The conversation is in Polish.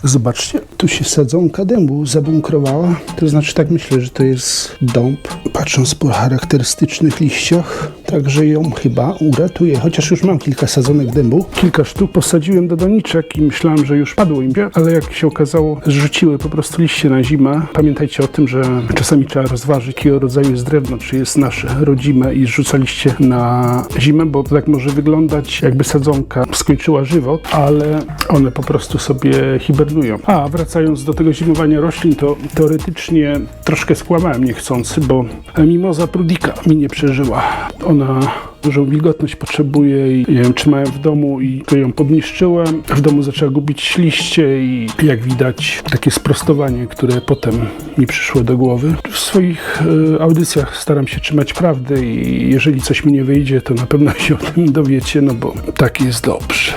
Zobaczcie, tu się sadzonka dębu zabunkrowała. To znaczy tak myślę, że to jest dąb. Patrząc po charakterystycznych liściach, także ją chyba uratuje. Chociaż już mam kilka sadzonek dębu. Kilka sztuk posadziłem do doniczek i myślałem, że już padło im, ale jak się okazało, zrzuciły po prostu liście na zimę. Pamiętajcie o tym, że czasami trzeba rozważyć, jakiego rodzaju jest drewno, czy jest nasze rodzime i zrzuca liście na zimę, bo tak może wyglądać, jakby sadzonka skończyła żywot, ale one po prostu sobie hibernują. A wracając do tego zimowania roślin, to teoretycznie troszkę skłamałem niechcący, bo mimoza prudica mi nie przeżyła. Ona dużą wilgotność potrzebuje i nie wiem, trzymałem w domu i to ją podniszczyłem. W domu zaczęła gubić liście i jak widać takie sprostowanie, które potem mi przyszło do głowy. W swoich audycjach staram się trzymać prawdy i jeżeli coś mi nie wyjdzie, to na pewno się o tym dowiecie, no bo tak jest dobrze.